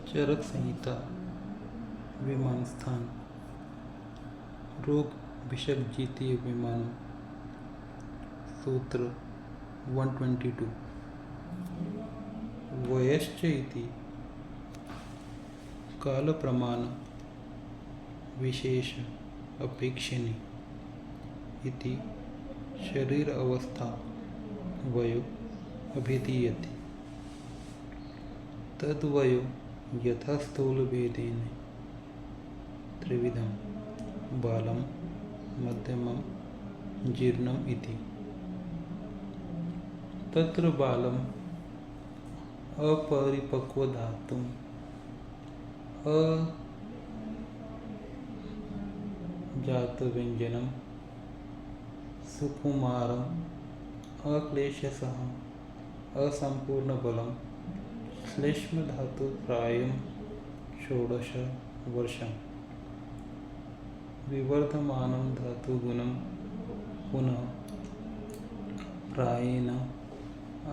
चरक संहिता विमानस्थान रोग भिषग्जितीय विमानम सूत्र 122 वयश्च इति कालप्रमाण विशेष अपेक्षिणी इति शरीर अवस्था वयो अभिधीयते तद्वयो यथा स्थूलभेदेन त्रिविधं बालं मध्यमं जीर्णम् इति तत्र बालम् अपरिपक्वधातुम् अजातव्यञ्जनं सुकुमारम् अक्लेशसहम् असम्पूर्णबलं श्लेष्मधातुप्रायं 16 वर्षं विवर्धमानं धातुगुणं पुनः प्रायेण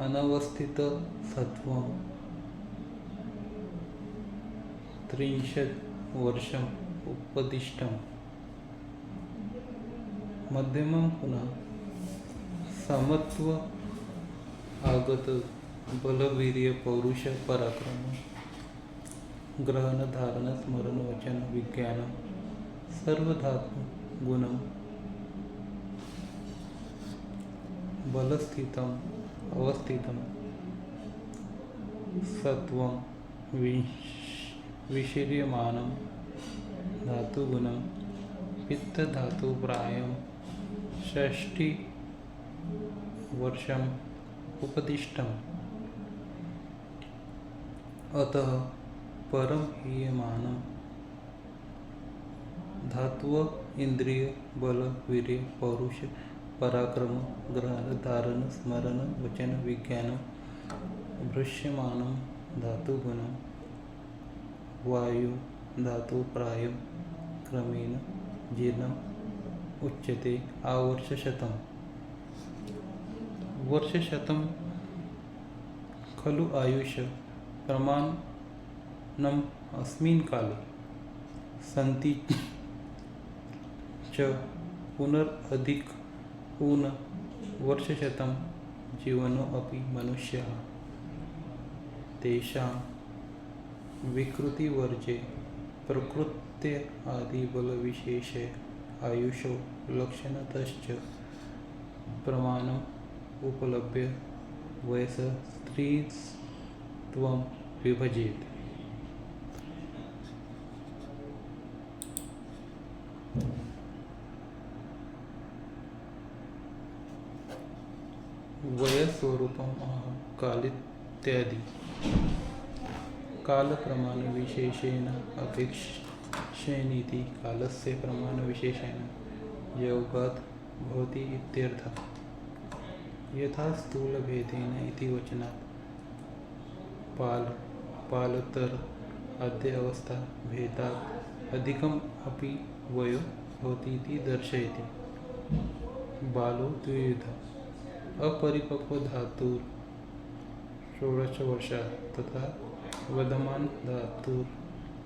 अनवस्थितसत्त्वं 30 वर्षम् उपदिष्टं मध्यमं पुनः समत्व आगत बलवीर्य पौरुष पराक्रम ग्रहण धारण स्मरण वचन विज्ञान सर्वधातु गुणम बलस्थितम अवस्थितम सत्वं विशीर्यमानं धातुगुणं पित्तधातुप्रायं 60 वर्षम् उपदिष्टम् अतः परम हीयमानं धात्व इंद्रिय बल वीर्य पौरुष पराक्रम ग्रहण धारण स्मरण वचन विज्ञान दृश्यमानं धातुगुणं वायु धातु प्राय क्रमेण जीर्णम् उच्यते आवर्षशतम् वर्षशतं खलु आयुष प्रमाणम् अस्मिन् काले सन्ति च पुनरधिक वर्षशतं जीवनो अपि मनुष्यः तेषां विकृतिवर्जे प्रकृत्य आदिबलविशेषे आयुषो लक्षणतश्च प्रमाणम् उपलभ्य वयस स्त्रीत्वं विभजेत वयस्वरूपम् कालित्यादि कालप्रमाणविशेषेण अपेक्षेणीति कालस्य प्रमाणविशेषेण योगात् भवति इत्यर्थः यथा स्थूलभेदेन इति वचनात् पालतर आद्य अवस्था भेदात् अधिकम् अपि वयो भवति इति दर्शयति बालो द्विविध अपरिपक्वधातुर् 16 वर्षात् तथा वर्धमान धातुर्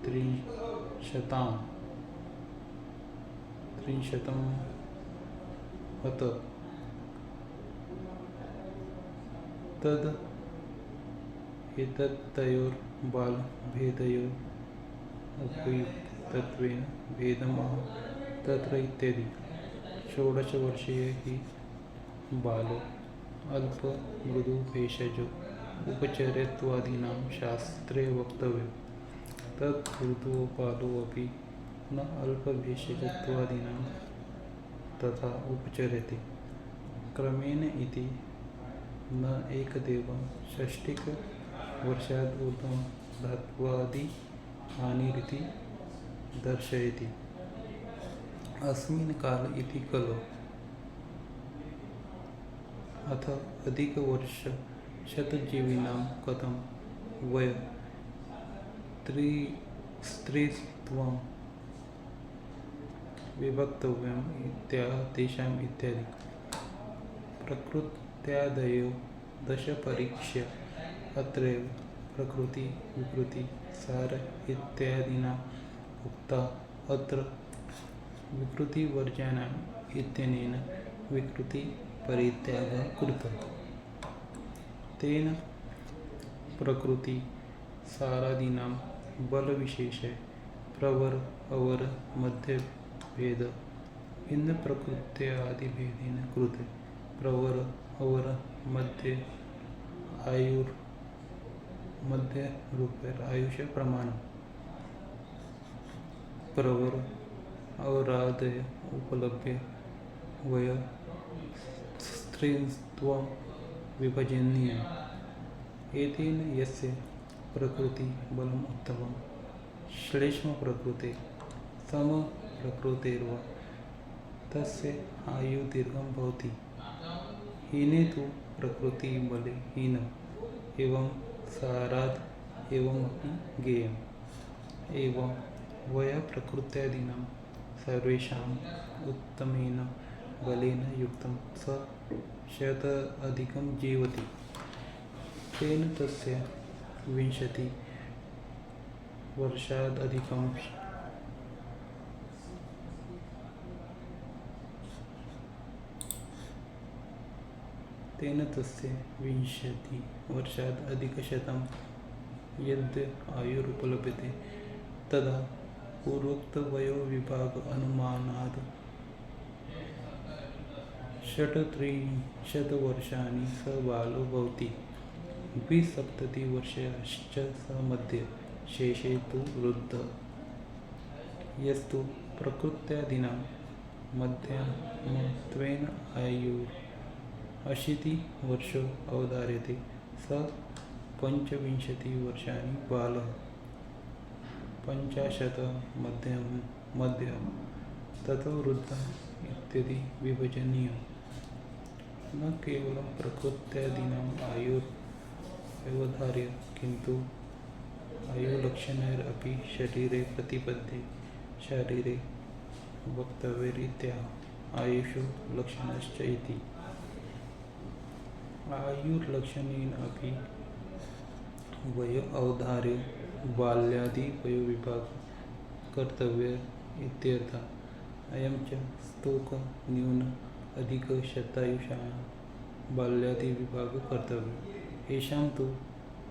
30 अत तद एतत्तयोर्बालभेदयोः उपयुक्तत्वेन भेदमः तत्र इत्यादि 16 वर्षीय ही बालो अल्प मृदु भेषजो उपचर्यत्वादीनां शास्त्रे वक्तव्यं तत् ऋतुः बालो अपि न अल्पभेषजत्वादीनां तथा उपचर्यते क्रमेण इति न एकदेवं 60 वर्षात् ऊर्ध्वं धात्वादि हानिरिति दर्शयति अस्मिन् काल इति खलु अथ अधिकवर्ष शतजीविनां कथं वय स्त्रीत्वं विभक्तव्यम् तेषाम् इत्यादि प्रकृत्यादयो 10 परीक्ष्य अत्रैव प्रकृति विकृति सार इत्यादीनाम् उक्ता अत्र विकृतिवर्जनम् इत्यनेन विकृतिपरित्यागः कृतः। तेन प्रकृति सारादीनां बलविशेषे प्रवर अवर मध्य भेद भिन्न प्रकृत्यादिभेदेन कृते। प्रवर अवर मध्य आयुर मध्य रूपेर आयुष्य प्रमाण प्रवर अवरादय उपलभ्य वय स्त्रीत्वं विभजनीय एतेन यस्य प्रकृति बलम् उत्तमं श्लेष्म प्रकृते सम प्रकृतेर्वा तस्य आयु दीर्घं भवति। हीने तु प्रकृति बले हीनम् एवं सारात् एवमपि ज्ञेयम्। एवं वय प्रकृत्यादीनां सर्वेषाम् उत्तमेन बलेन युक्तं स शताधिकं जीवति। तेन तस्य 20 वर्षादधिकं वर्षादधिकशतं यद् आयुरुपलभ्यते तदा पूर्वोक्तवयोविभाग अनुमानात् 33 वर्षाणि स बालो भवति। 270 वर्षश्च स मध्ये शेषे तु वृद्धः। यस्तु प्रकृत्यादीनां मध्यमत्वेन आयुः 80 वर्षो अवधार्यते स 25 वर्षाणि बालः। 50 मध्यम ततो वृद्धः इत्यादि विभजनीयः। न केवलं प्रकृत्यादीनाम् आयुर्व्यवधार्य किन्तु आयुलक्षणैरपि शरीरे प्रतिपद्ये शरीरे वक्तव्यरीत्या आयुषु लक्षणश्च इति। आयुर्लक्षणेन अपि वय अवधार्य बाल्यादि वयोविभाग कर्तव्य इत्यर्थः। अयं च स्तोक न्यून अधिक शतायुषाः बाल्यादि विभाग कर्तव्य। येषां तु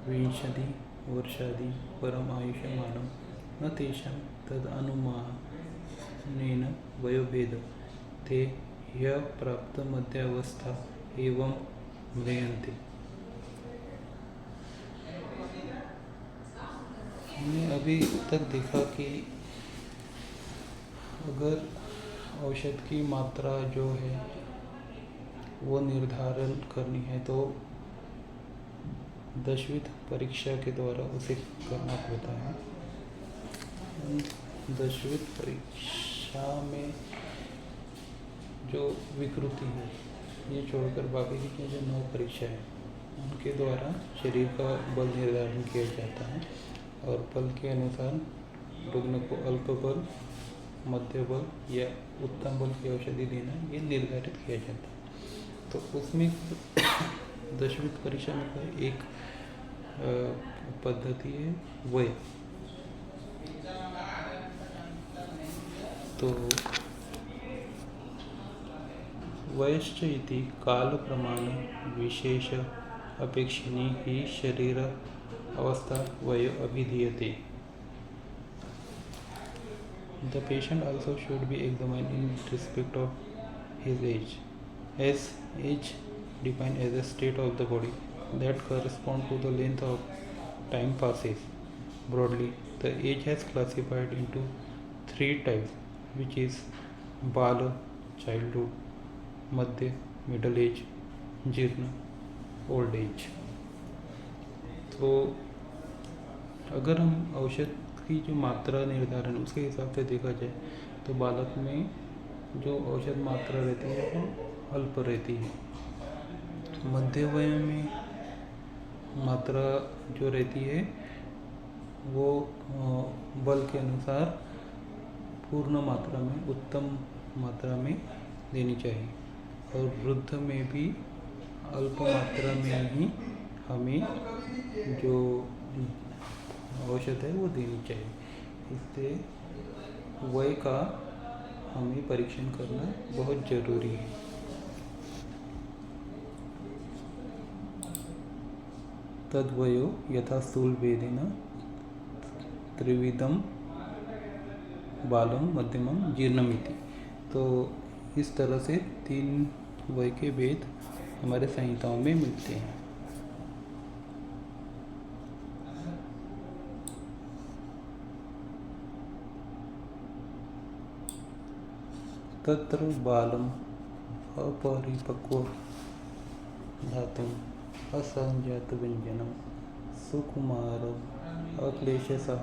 20 वर्षादि परम् आयुष्यमानं न तेषां तदनुमानेन वयोभेद ते ह्यप्राप्तमध्यावस्था एवं म्रियन्ते। हमने अभी तक देखा कि अगर औषध की मात्रा जो है वो निर्धारण करनी है तो 10वीं परीक्षा के द्वारा उसे करना पड़ता है। 10वीं परीक्षा में जो विकृति है ये छोड़कर बाकी की जो 9 परीक्षा है उनके द्वारा शरीर का बल निर्धारण किया जाता है और बल के अनुसार रुग्ण को अल्प बल मध्य बल या उत्तम बल की औषधि देना ये निर्धारित किया जाता है। तो उसमें 10वीं परीक्षा में एक पद्धति है वय। तो वयश्च इति काल प्रमाण विशेष अपेक्षिणी ही शरीर अवस्था वय अभिधीयते। The patient also should be examined in respect of his age, as age defined as a state of the body that correspond to the length of time passes. Broadly, the age has classified into 3 types, which is Bala, childhood, Madhya, middle age, Jirna, old age. तो अगर हम औषध की जो मात्रा निर्धारण उसके हिसाब से देखा जाए तो बालक में जो औषध मात्रा रहती है वो अल्प रहती है। मध्य वय में मात्रा जो रहती है वो बल के अनुसार पूर्ण मात्रा में उत्तम मात्रा में देनी चाहिए और वृद्ध में भी अल्प मात्रा में ही हमें जो औषध है वो देनी चाहिए। इससे वय का हमें परीक्षण करना बहुत ज़रूरी है। तद्वयो यथा स्थूलभेदेन त्रिविधम बालम मध्यमम जीर्णमिति। तो इस तरह से 3 वय के भेद हमारे संहिताओं में मिलते हैं। तत्र बालम अपरिपक्व धातुम असंजात व्यंजनम सुकुमार अक्लेशसह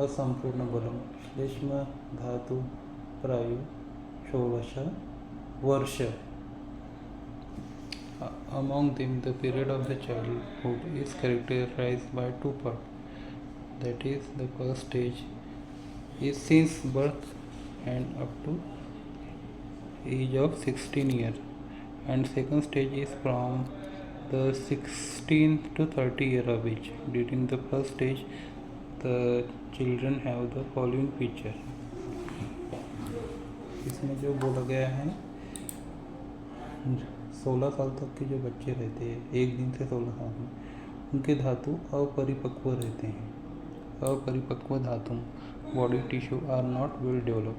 असंपूर्ण बलम श्लेष्म धातु प्रायु 16 वर्ष। Among them, the period of the childhood is characterized by 2 parts. That is, the first stage is since birth and up to age of 16 years, and second stage is from the 16th to 30 year of age. During the first stage, the children have the following feature. इसमें जो बोला गया है 16 साल तक के जो बच्चे रहते हैं 1 दिन से 16 साल में, उनके धातु अपरिपक्व रहते हैं। अपरिपक्व धातु body tissue are not well develop.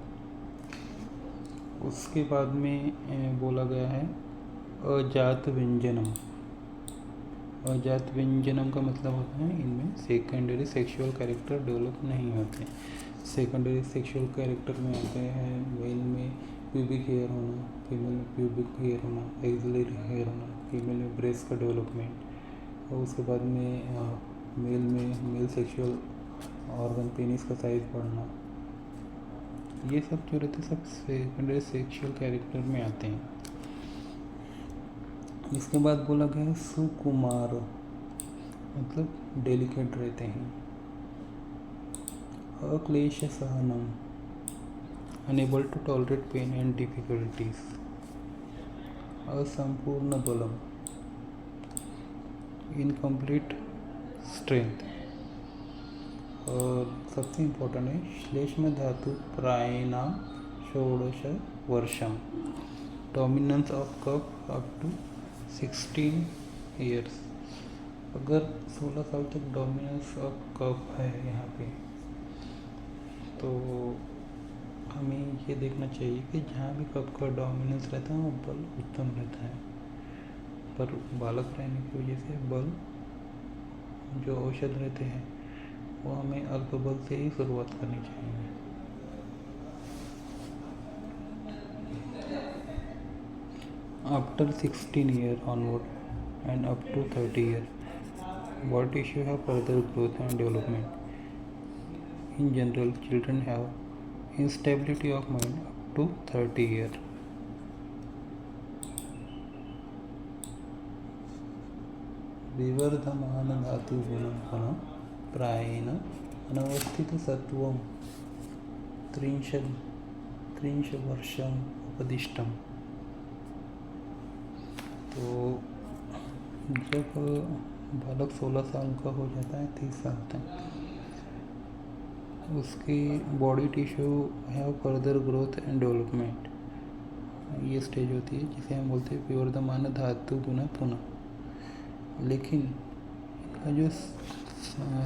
उसके बाद में बोला गया है अजात व्यंजनम। अजात व्यंजनम का मतलब होता है इनमें सेकेंडरी सेक्सुअल कैरेक्टर डेवलप नहीं होते। सेकेंडरी सेक्सुअल कैरेक्टर में आते हैं मेल में प्यूबिक हेयर होना, फीमेल में प्यूबिक हेयर होना, एक्सिलरी हेयर होना, फीमेल में ब्रेस्ट का डेवलपमेंट, और उसके बाद में मेल सेक्सुअल ऑर्गन पेनिस का साइज बढ़ना। ये सब जो रहते सब सेकेंडरी सेक्सुअल कैरेक्टर में आते हैं। इसके बाद बोला गया है सुकुमार, मतलब डेलिकेट रहते हैं। अक्लेश सहनम, unable to tolerate pain and difficulties. असंपूर्ण बलम, इनकम्प्लीट स्ट्रेंथ। और सबसे इम्पोर्टेंट है श्लेष्म धातु प्रायणाम 16 वर्षम, dominance of kapha up to 16 years. अगर 16 साल तक डोमिनेंस ऑफ कफ है यहाँ पे, तो हमें ये देखना चाहिए कि जहाँ भी कफ का डोमिनेंस रहता है वो बल उत्तम रहता है, पर बालक रहने की वजह से बल जो औषध रहते हैं वो हमें अल्प बल से ही शुरुआत करनी चाहिए। After 16 year onward and up to 30 year, body tissue have further growth and development. In general, children have instability of mind up to 30 years. विवर्धमान धातु गुणन प्रायेण अनवस्थित सत्वम 30 वर्षम उपदिष्टम। तो जब बालक 16 साल का हो जाता है 30 साल तक, उसकी body tissue have further growth and development, ये स्टेज होती है जिसे हम बोलते हैं विवर्धमान धातु गुना पुनः। लेकिन इनका जो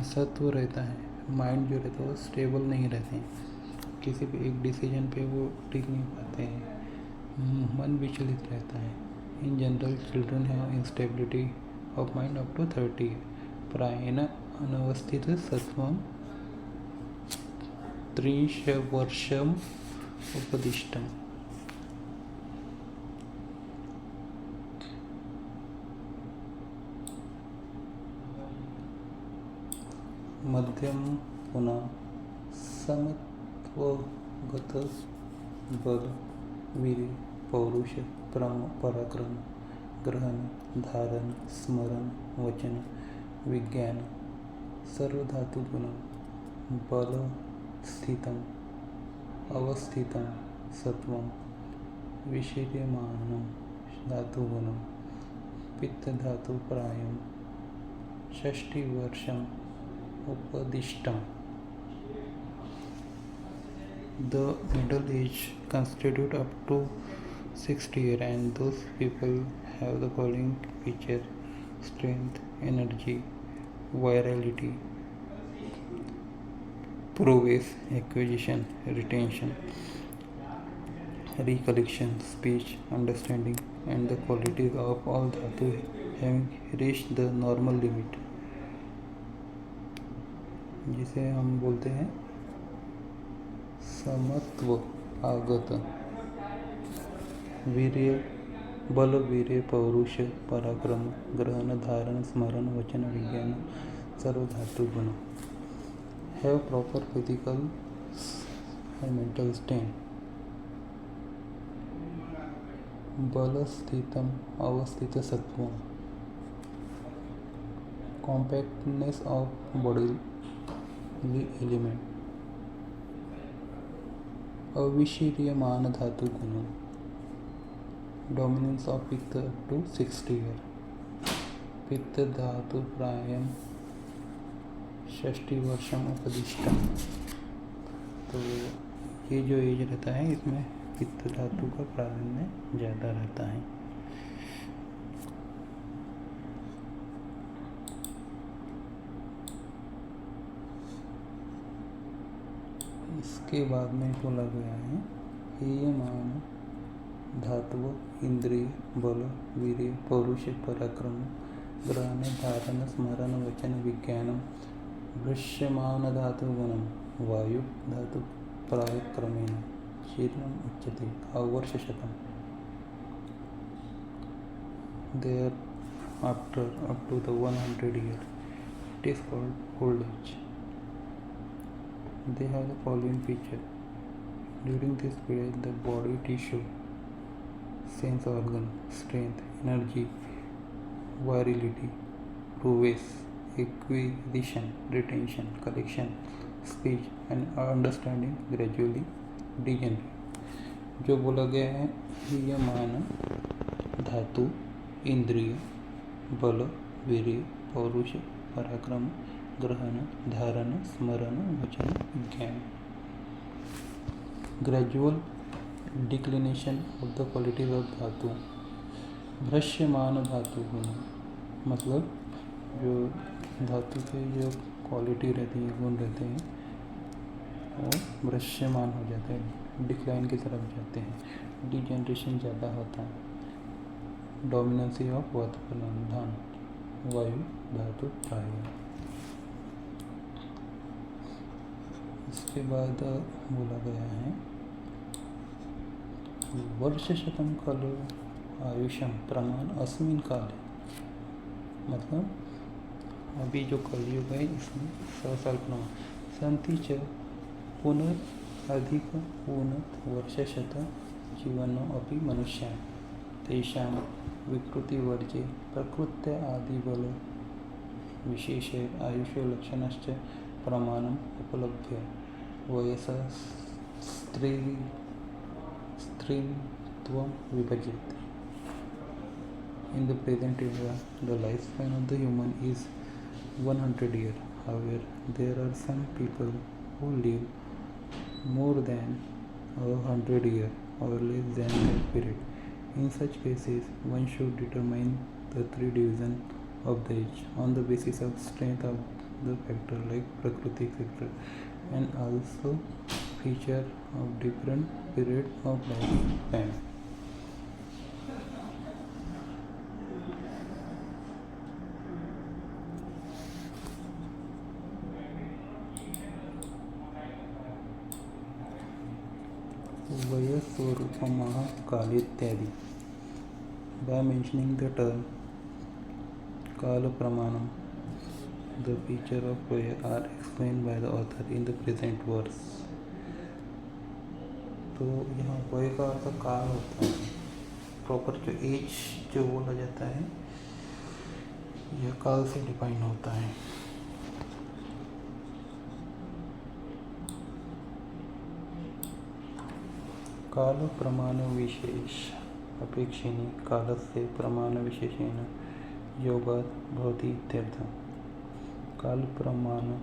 सत्व रहता है, माइंड जो रहता है वो स्टेबल नहीं रहते हैं, किसी भी एक डिसीजन पे वो टिक नहीं पाते हैं, मन विचलित रहता है। In general children have instability of mind up to 30 प्रायेण अनवस्थित सत्वम 30 वर्षम उपदिष्टम। मध्यम पुनः समत्वगत बल वीर्य पौरुष पराक्रम ग्रहण धारण स्मरण वचन विज्ञान सर्वधातु गुण बल स्थितम अवस्थितम सत्वम विशीर्यमानं धातुगुणं पित्त धातु prime षष्टिवर्षम् उपदिष्टम्. The middle age constitute up to 60 years, and those people have the following features: strength, energy, virality, prowess, acquisition, retention, recollection, speech, understanding, and the qualities of all dhatu having reached the normal limit, जिसे हम बोलते हैं समत्व आगत. वीर्य, बल, वीर्य, पौरुष, पराक्रम, ग्रहण, धारण, स्मरण, वचन, विज्ञान, सर्व धातु गुण. Have proper physical and mental strength. बल स्थितम अवस्थित सत्व. Compactness of body element. अविशीर्यमान धातु गुण. Dominance of pitta to 60 year. पित्त धातु प्रायम 60 वर्षम उपदिष्टम. तो ये जो एज रहता है इसमें पित्त धातु का प्राधान्य ज़्यादा रहता है. इसके बाद में बोला गया है हेयमान धातु इंद्रिय, बल, वीर्य, पौरुष, पराक्रम, ग्रहण, धारण, स्मरण, वचन, विज्ञानम. दृश्यमान धातु गुणम. वायु धातु प्रायक्रमेण शीर्णम उच्यते आवर्ष शतम. There after up to the 100 year it is called old age. They have the following feature. During this period, the body tissue, sense organ, strength, energy, virility, prowess, acquisition, retention, collection, speech and understanding gradually degenerate. जो बोला गया है ये मान धातु इंद्रिय, बल, वीर्य, पौरुष, पराक्रम, ग्रहण, धारण, स्मरण, वचन, विज्ञान. Gradual declination of the qualities of धातु. भ्रश्यमान धातु गुण. मतलब जो धातु के जो क्वालिटी रहती है, गुण रहते हैं, वो भ्रश्यमान हो जाते हैं, डिक्लाइन की तरफ जाते हैं, डिजेनरेशन ज़्यादा होता है. डोमिनेंसी ऑफ वातावरण, वायु धातु प्राय. इसके बाद बोला गया है वर्ष शतम खलु आयुषम प्रमाण अस्मिन काले. मतलब अभी जो कलयुग है इसमें 100 साल प्रमाण. संति च पुनरधिक उन्नत वर्षशत जीवनो अपि मनुष्यान् तेषां विकृतिवर्जे प्रकृत्य आदिबल विशेषे आयुषो लक्षणश्च प्रमाणम् उपलभ्य वयसा स्त्रीत्वं विभज्यते. In the present era, the lifespan of the human is 100 years. However, there are some people who live more than 100 years or less than that period. In such cases, one should determine the 3 divisions of the age on the basis of strength of the factor like Prakriti factor, and also feature of different period of lifespan. वयस्वरूपमः काल इत्यादि. By mentioning the term Kala Pramanam, the feature of Vaya are explained by the author in the present verse. तो यहाँ वय का अर्थ काल होता है. Proper जो एज जो बोला जाता है यह काल से डिफाइन होता है. काल प्रमाण विशेष अपेक्षिणी कालस्य प्रमाण विशेषेण योगात् भवति इत्यर्थः. Kalpramana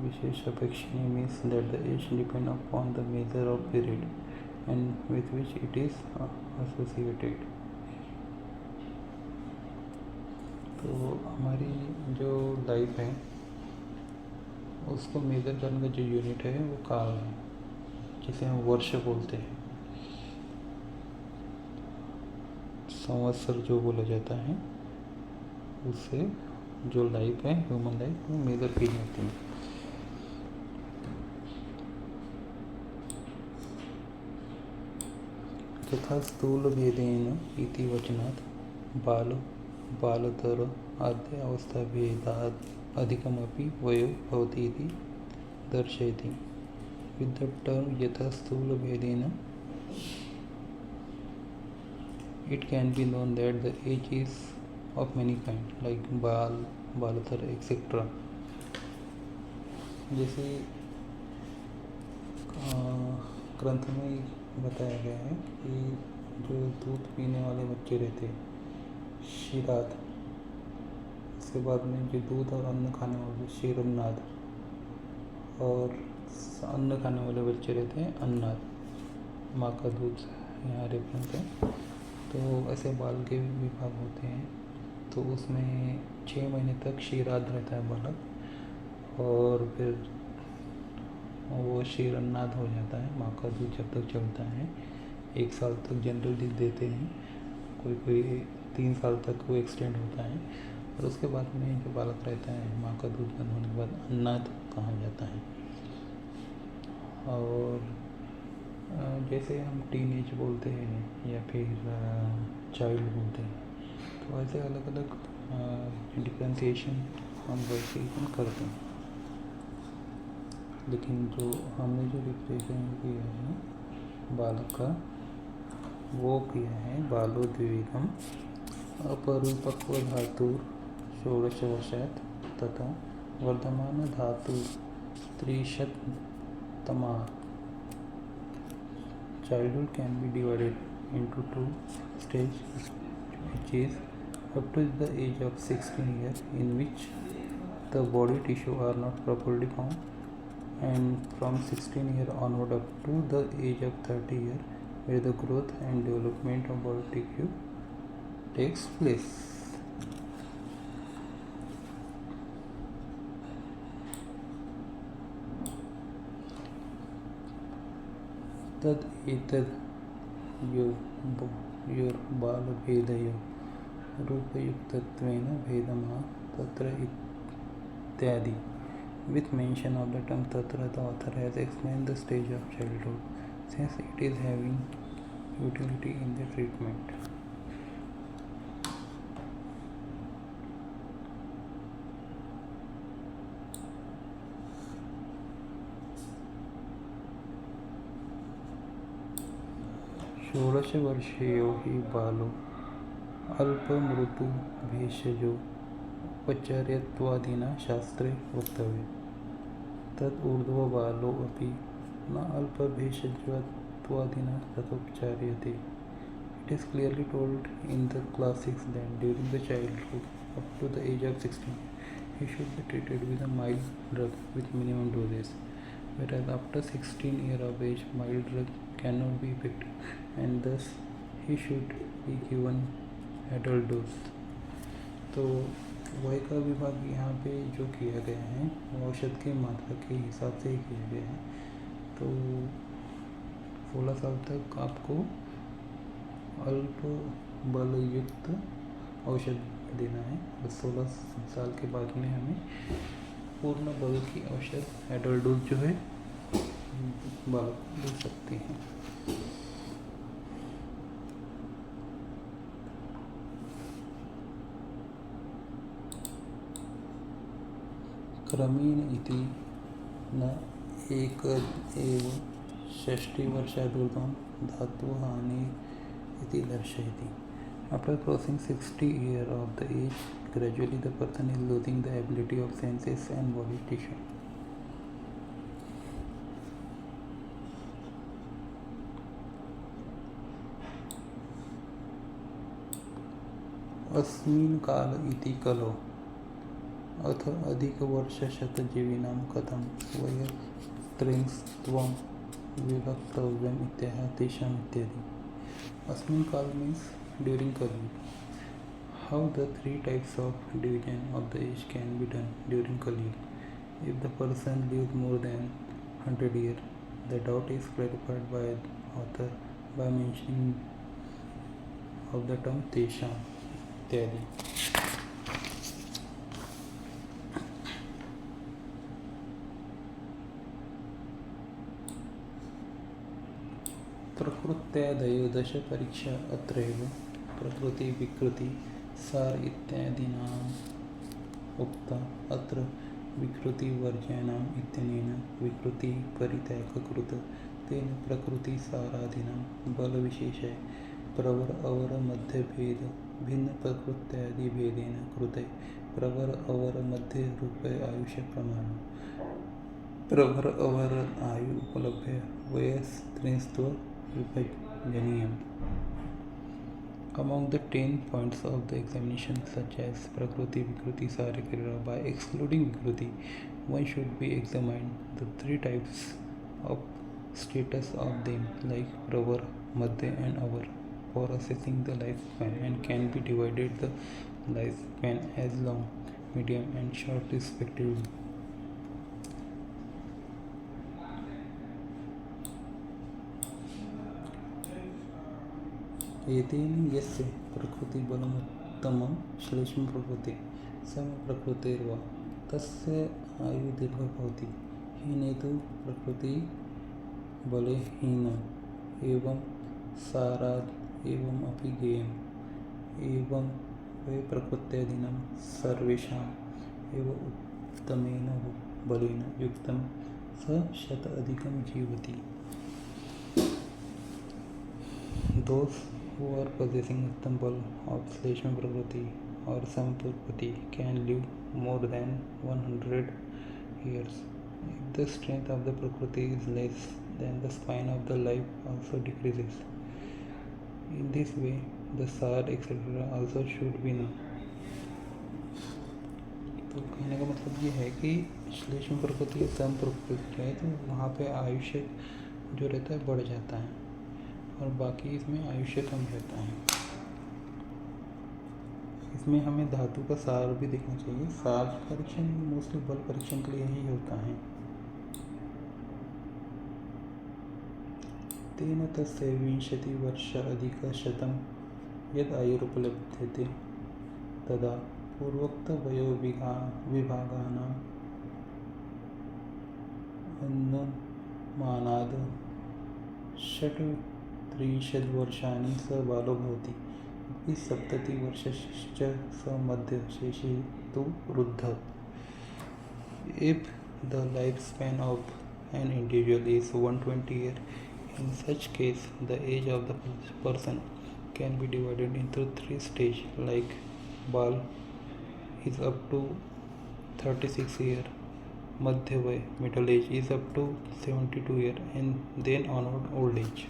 Visheshapekshani means that the age depends upon the measure of period and with which it is associated. तो हमारी जो लाइफ है उसको मेज़र करने का जो यूनिट है वो काल है, जिसे हम वर्ष बोलते हैं। संवत्सर जो बोला जाता है उससे जो लाइफ है, ह्यूमन लाइफ, वो मेज़र की जाती है। तथा स्थूल भेदेन इति वचनात् बालतर आद्य अवस्था भेदात् अधिकमपि वयो भवति इति दर्शयति। With the term यथा स्थूल भेदेन it can be known that the age is of many kind like बाल, बालतर etc. जैसे ग्रंथ में बताया गया है कि जो दूध पीने वाले बच्चे रहते हैं, क्षीराद, उसके बाद में जो दूध और अन्न खाने वाले क्षीरन्नाद, और अन्न खाने वाले बच्चे रहते हैं अन्नाद, माँ का दूध यहाँ रेफरेंस है। तो ऐसे बाल के विभाग होते हैं, तो उसमें 6 महीने तक क्षीराद रहता है बालक, और फिर वो क्षीरन्नाद हो जाता है। माँ का दूध जब तक चलता है 1 साल तक जनरली देते हैं, कोई 3 साल तक वो एक्सटेंड होता है, और उसके बाद में जो बालक रहता है माँ का दूध बंद होने के बाद अन्नाद कहा जाता है। और जैसे हम टीनेज बोलते हैं या फिर चाइल्ड बोलते हैं, तो ऐसे अलग अलग डिफ्रेंसिएशन हम वैसे ही करते हैं। लेकिन जो हमने जो डिफ्रेंसिएशन किया है बालक का, वो किया है बालो द्विविधम अपरिपक्व धातु 16 वर्षात् तथा वर्धमान धातु 30तमा। Childhood can be divided into 2 stages, which is up to the age of 16 years, in which the body tissue are not properly formed, and from 16 years onward up to the age of 30 years, where the growth and development of body tissue takes place. तद एतद् योर्बालभेदयोः रूपयुक्तत्वेन भेदमः तत्र इत्यादि. With mention of the term tatra, the author has explained the stage of childhood, since it is having utility in the treatment. षोडश वर्षीयो हि बालो अल्पमृतुभेषजो उपचर्यत्वादिना शास्त्रे वक्तव्य। तद ऊर्ध्व बालो अपि न अल्पभेषजत्वादिना तथोपचार्यते. It is clearly told in the classics that during the childhood up to the age of 16 he should be treated with a mild drug with minimum doses, whereas after 16 years of age mild drug cannot be effective and thus he should be given adult dose. तो वय का विभाग यहाँ पे जो किया गया है वो औषध की मात्रा के हिसाब से ही किया गया है। तो 16 साल तक आपको अल्प बलयुक्त औषध देना है, और 16 साल के बाद में हमें पूर्ण बल की औषध एडल्ट डोज जो है बालक दे सकते हैं। क्रमेण इति न एकदेव 60 वर्षादूर्ध्वं धातुहानि इति दर्शयति. After crossing 60 years of the age, gradually the person is losing the ability of senses and body tissue. अस्मिन् काल इति कलो अथ अधिकवर्षशतजीविनां कथं वयस्त्रिंस्त्वं विवक्तव्यम् इत्याह तेषाम् इत्यादि. Asmin Kal means during Kali. How the three types of division of the age can be done during Kali. If the person lives more than 100 years, the doubt is clarified by the author by mentioning of the term Tesham इत्यादि. प्रकृत्यादयो दश परीक्षा अत्रैव प्रकृति विकृति सार इत्यादीनाम् उक्ता. अत्र विकृतिवर्ज्यानाम् इत्यनेन विकृति परित्यागकृत. तेन प्रकृतिसारादीनां बलविशेषे प्रवर अवर मध्यभेद भिन्न प्रकृत्यादिभेदेन कृते. प्रवर अवर मध्य रूपे आयुष्य प्रमाण. प्रवर अवर आयु उपलभ्य वयस्त्रिंस्त्व विभजनीयम्. Among the 10 points of the examination, such as Prakriti, Vikriti, Sara, Krira, by excluding Vikriti, one should be examined the three types of status of them, like Pravar, Madhya and Avar, for assessing the lifespan, and can be divided the lifespan as long, medium and short respectively. एतेन यस्य प्रकृतिबलमुत्तमं श्लेष्मं प्रकृते समप्रकृतेर्वा तस्य आयु दीर्घ भवति. हीने तु प्रकृतिबलहीनम् एवं साराद् एवम् अपि ज्ञेयम्. एवं वै प्रकृत्यादीनां सर्वेषाम् एव उत्तमेन बलेन युक्तं स शताधिकं जीवति. Those who are possessing uttam bal of Sleshma Prakriti or Samprakriti can live more than 100 years. If the strength of the Prakriti is less, then the span of the life also decreases. In this way, the Sar etc. also should be known. तो कहने का मतलब ये है कि श्लेष्म प्रकृति या सम प्रकृति है तो वहाँ पे आयुष्य जो रहता है बढ़ जाता है और बाकी इसमें आयुष्य कम रहता है. इसमें हमें धातु का सार भी देखना चाहिए. सार परीक्षण मोस्टली बल परीक्षण के लिए ही होता है. तेन तस्य 20 वर्ष अधिकशतं यद आयुरुपलभ्यते तदा पूर्वोक्त वयोविभागानां अनुमानाद् 30 वर्षाणि स बालो भवति. 70 वर्षश्च स मध्य शेषे तु वृद्धः. If the lifespan of an individual is 120 years, in such case the age of the person can be divided into 3 stages, like Bal is up to 36 years, Madhya Vay middle age is up to 72 years, and then onward old age.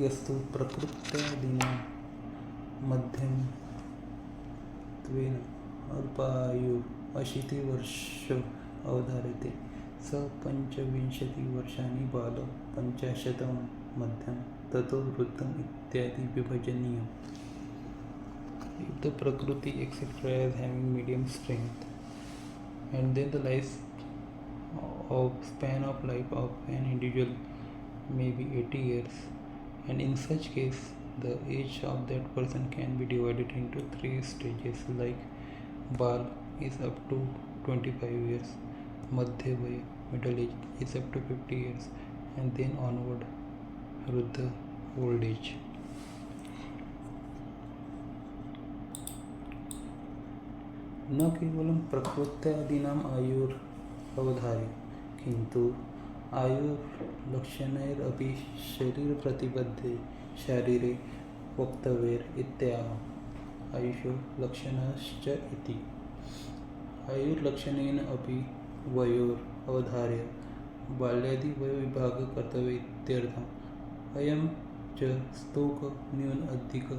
यस्तु प्रकृत्यादीनां मध्यमत्वेन अल्पायु 80 वर्ष अवधार्यते. स 25 वर्षाणि बाल 50 मध्यम ततो वृद्धम् इत्यादि विभजनीयम्. If the Prakriti etc. is having medium strength, and then the life of span of life of an individual may be 80 years, and in such case the age of that person can be divided into 3 stages, like Bal is up to 25 years, Madhya Vay middle age is up to 50 years, and then onward Vruddha old age. न केवलं प्रकृत्यादीनाम् आयुरवधार्य किन्तु आयुर्लक्षणैरपि शरीरप्रतिबद्धे शारीरे वक्तव्येर इत्याह. आयुषो लक्षणश्च इति. आयुर्लक्षणेन अपि वयोर अवधार्य बाल्यादि वयोविभागः कर्तव्य इत्यर्थः. अयं च स्तोक न्यून अधिक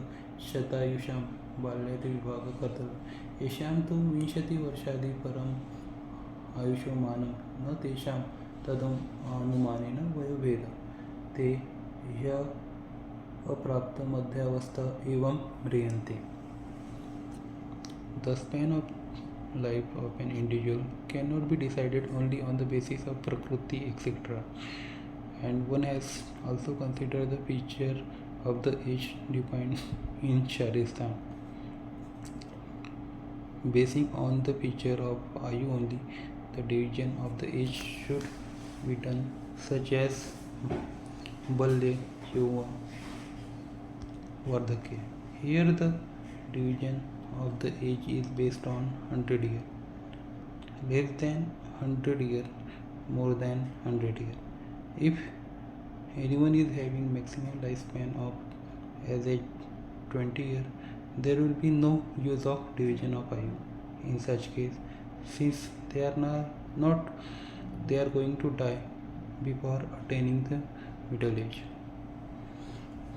शतायुषां बाल्यात् विभागः कर्तव्यः। येषां तु विंशतिवर्षादि परम् आयुष्यमानं न तेषां तदनुमानेन वयोभेदः ते ह्यः अप्राप्तमध्यावस्था एवं म्रियन्ते। The span of life of an individual cannot be decided only on the basis of prakriti etc. And one has also considered the feature of the age defined in Sharistan. Basing on the feature of Ayu only, the division of the age should be done, such as Balya, Yuva, Vardhakya. Here the division of the age is based on 100 years. Less than 100 years, more than 100 years. If anyone is having maximum lifespan of as age 20 years, there will be no use of division of Ayu. In such case, since they are not they are going to die before attaining the middle age.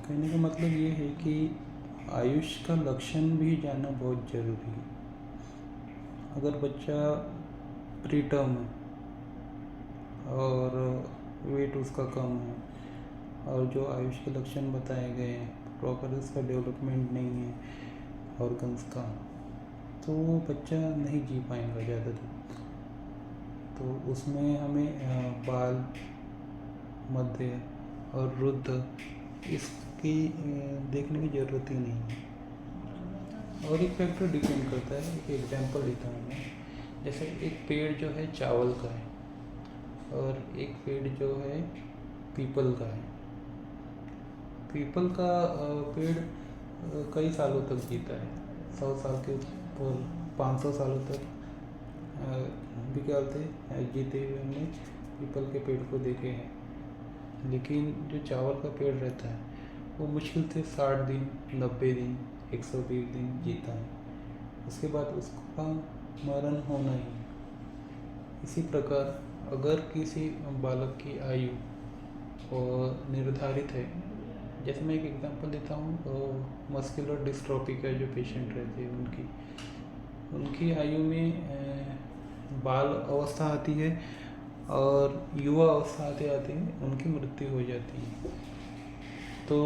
कहने का मतलब ये है कि आयुष का लक्षण भी जानना बहुत ज़रूरी है। अगर बच्चा प्री टर्म है और वेट उसका कम है और जो आयुष के लक्षण बताए गए हैं प्रॉपर उसका डेवलपमेंट नहीं है ऑर्गन्स का, तो बच्चा नहीं जी पाएगा ज़्यादा दिन। तो उसमें हमें बाल, मध्य और रुद्ध इसकी देखने की ज़रूरत ही नहीं है। और एक फैक्टर डिपेंड करता है। एक एग्जांपल देता हूँ मैं, जैसे एक पेड़ जो है चावल का है और एक पेड़ जो है पीपल का है। पीपल का पेड़ कई सालों तक जीता है, 100 साल के ऊपर, 500 सालों तक भी क्या होते हैं जीते हुए हमने पीपल के पेड़ को देखे हैं। लेकिन जो चावल का पेड़ रहता है वो मुश्किल से 60 दिन, 90 दिन, 120 दिन जीता है, उसके बाद उसका मरण होना ही। इसी प्रकार अगर किसी बालक की आयु निर्धारित है, जैसे मैं एक एग्जांपल देता हूँ, मस्कुलर डिस्ट्रॉफी का जो पेशेंट रहते हैं उनकी आयु में बाल अवस्था आती है और युवा अवस्था आते आते उनकी मृत्यु हो जाती है। तो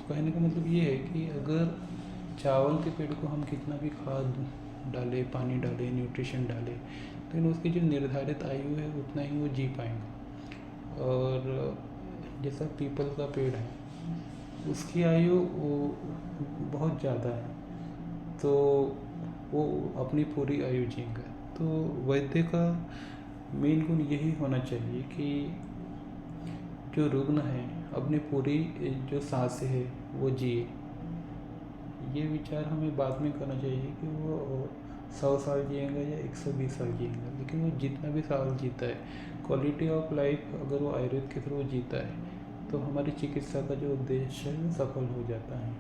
कहने का मतलब ये है कि अगर चावल के पेड़ को हम कितना भी खाद डालें, पानी डालें, न्यूट्रिशन डालें, तो उसकी जो निर्धारित आयु है उतना ही वो जी पाएंगे। और जैसा पीपल का पेड़ है उसकी आयु बहुत ज़्यादा है, तो वो अपनी पूरी आयु जिएगा। तो वैद्य का मेन गुण यही होना चाहिए कि जो रुग्ण है अपनी पूरी जो सांसें है वो जिए। ये विचार हमें बाद में करना चाहिए कि वो 100 साल जिएगा या 120 साल जिएगा, लेकिन वो जितना भी साल जीता है, क्वालिटी ऑफ लाइफ अगर वो आयुर्वेद के थ्रू जीता है तो हमारी चिकित्सा का जो उद्देश्य है सफल हो जाता है।